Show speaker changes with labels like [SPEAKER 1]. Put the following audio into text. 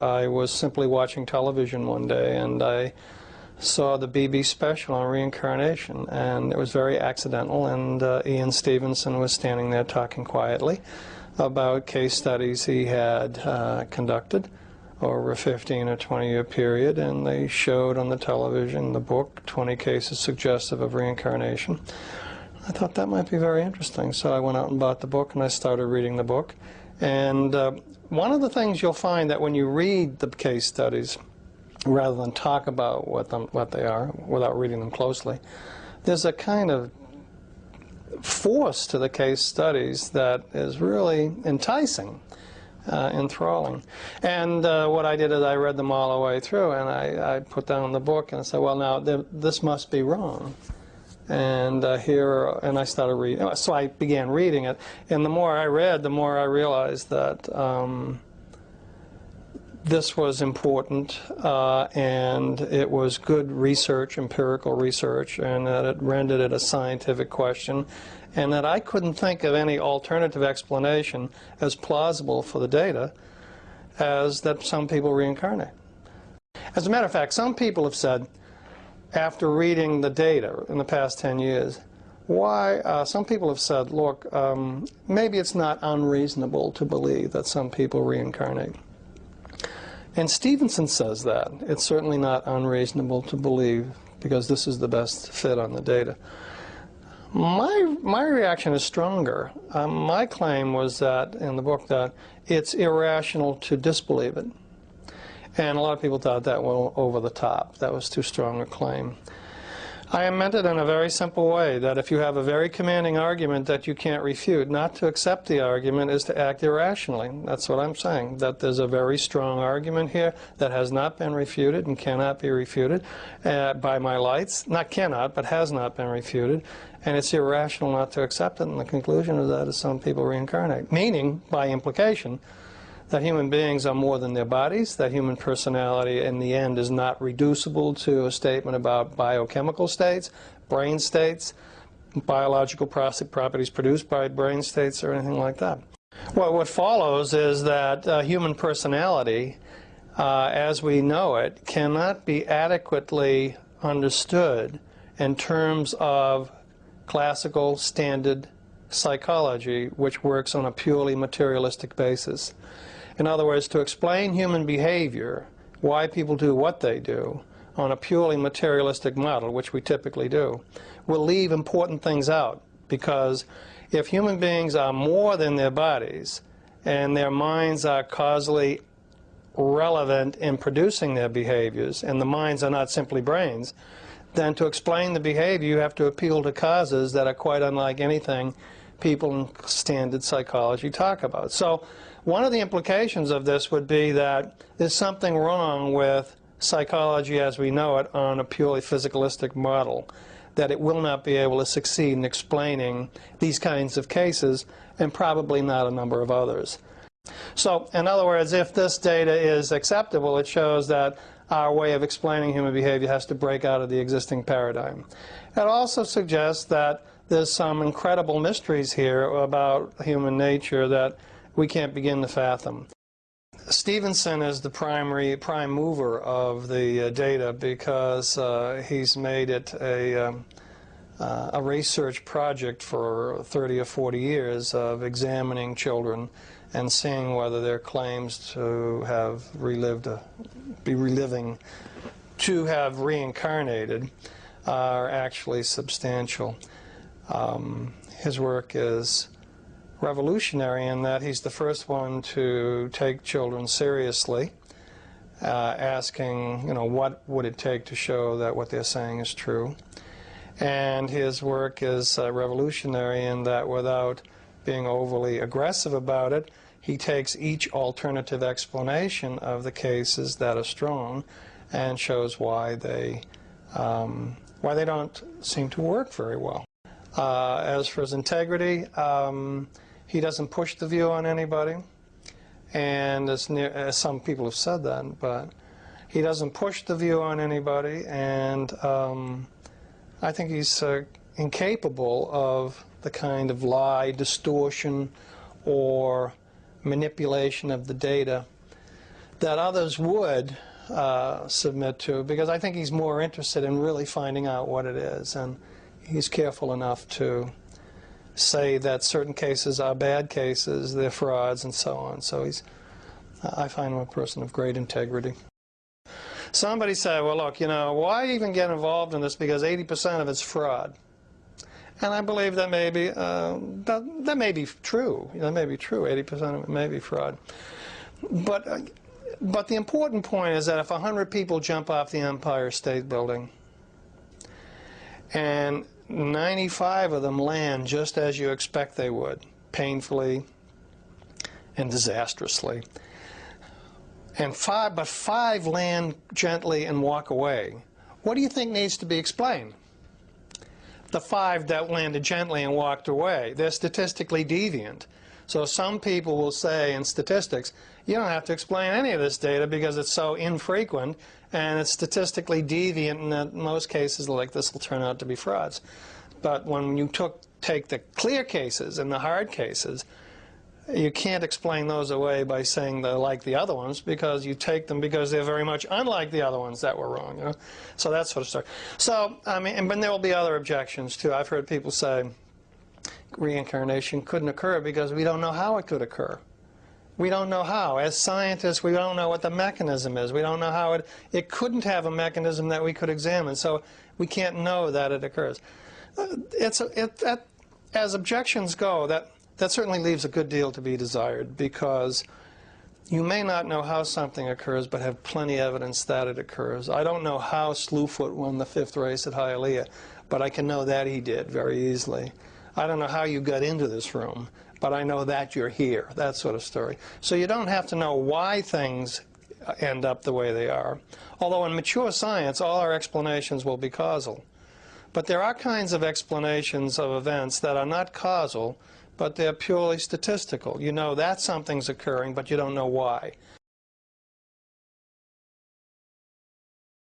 [SPEAKER 1] I was simply watching television one day and I saw the BB special on reincarnation, and it was very accidental, and Ian Stevenson was standing there talking quietly about case studies he had conducted over a 15 or 20-year period, and they showed on the television the book 20 cases suggestive of reincarnation. I thought that might be very interesting, so I went out and bought the book and I started reading the book. And one of the things you'll find that when you read the case studies, rather than talk about what they are without reading them closely, there's a kind of force to the case studies that is really enticing, enthralling. And what I did is I read them all the way through, and I put down the book and I said, well, now this must be wrong. And and I started reading. So I began reading it, and the more I read, the more I realized that this was important, and it was good research, empirical research, and that it rendered it a scientific question, and that I couldn't think of any alternative explanation as plausible for the data as that some people reincarnate. As a matter of fact, some people have said, after reading the data in the past 10 years, some people have said, look, maybe it's not unreasonable to believe that some people reincarnate. And Stevenson says that. It's certainly not unreasonable to believe, because this is the best fit on the data. My reaction is stronger. My claim was that, in the book, that it's irrational to disbelieve it. And a lot of people thought that went over the top. That was too strong a claim. I meant it in a very simple way, that if you have a very commanding argument that you can't refute, not to accept the argument is to act irrationally. That's what I'm saying, that there's a very strong argument here that has not been refuted and cannot be refuted by my lights. Not cannot, but has not been refuted. And it's irrational not to accept it, and the conclusion of that is some people reincarnate. Meaning, by implication, that human beings are more than their bodies, that human personality in the end is not reducible to a statement about biochemical states, brain states, biological properties produced by brain states, or anything like that. Well, what follows is that human personality, as we know it, cannot be adequately understood in terms of classical standard psychology, which works on a purely materialistic basis. In other words, to explain human behavior, why people do what they do, on a purely materialistic model, which we typically do, will leave important things out. Because if human beings are more than their bodies, and their minds are causally relevant in producing their behaviors, and the minds are not simply brains, then to explain the behavior you have to appeal to causes that are quite unlike anything people in standard psychology talk about. So one of the implications of this would be that there's something wrong with psychology as we know it on a purely physicalistic model, that it will not be able to succeed in explaining these kinds of cases, and probably not a number of others. So, in other words, if this data is acceptable, it shows that our way of explaining human behavior has to break out of the existing paradigm. It also suggests that there's some incredible mysteries here about human nature that we can't begin to fathom. Stevenson is the prime mover of the data, because he's made it a research project for 30 or 40 years of examining children and seeing whether their claims to have to have reincarnated are actually substantial. His work is revolutionary in that he's the first one to take children seriously, asking, what would it take to show that what they're saying is true. And his work is revolutionary in that, without being overly aggressive about it, he takes each alternative explanation of the cases that are strong and shows why they don't seem to work very well. As for his integrity, he doesn't push the view on anybody, and as some people have said that, but he doesn't push the view on anybody, and I think he's incapable of the kind of lie, distortion, or manipulation of the data that others would submit to, because I think he's more interested in really finding out what it is, and he's careful enough to say that certain cases are bad cases, they're frauds, and so on. So I find him a person of great integrity. Somebody said, well, look, you know, why even get involved in this, because 80% of it's fraud. And I believe that may be, that may be true. That may be true. 80% of it may be fraud. But the important point is that if 100 people jump off the Empire State Building and 95 of them land just as you expect they would, painfully and disastrously, and but five land gently and walk away, what do you think needs to be explained? The 5 that landed gently and walked away, they're statistically deviant. So some people will say in statistics, you don't have to explain any of this data because it's so infrequent and it's statistically deviant, and in most cases like this will turn out to be frauds. But when you take the clear cases and the hard cases, you can't explain those away by saying they're like the other ones, because you take them because they're very much unlike the other ones that were wrong. You know? So that sort of stuff. So, I mean, but there will be other objections too. I've heard people say reincarnation couldn't occur because we don't know how it could occur. We don't know how. As scientists, we don't know what the mechanism is. We don't know how it couldn't have a mechanism that we could examine. So we can't know that it occurs. As objections go, that certainly leaves a good deal to be desired, because you may not know how something occurs but have plenty of evidence that it occurs. I don't know how Slewfoot won the 5th race at Hialeah, but I can know that he did very easily. I don't know how you got into this room, but I know that you're here, that sort of story. So you don't have to know why things end up the way they are. Although in mature science, all our explanations will be causal. But there are kinds of explanations of events that are not causal, but they're purely statistical. You know that something's occurring, but you don't know why.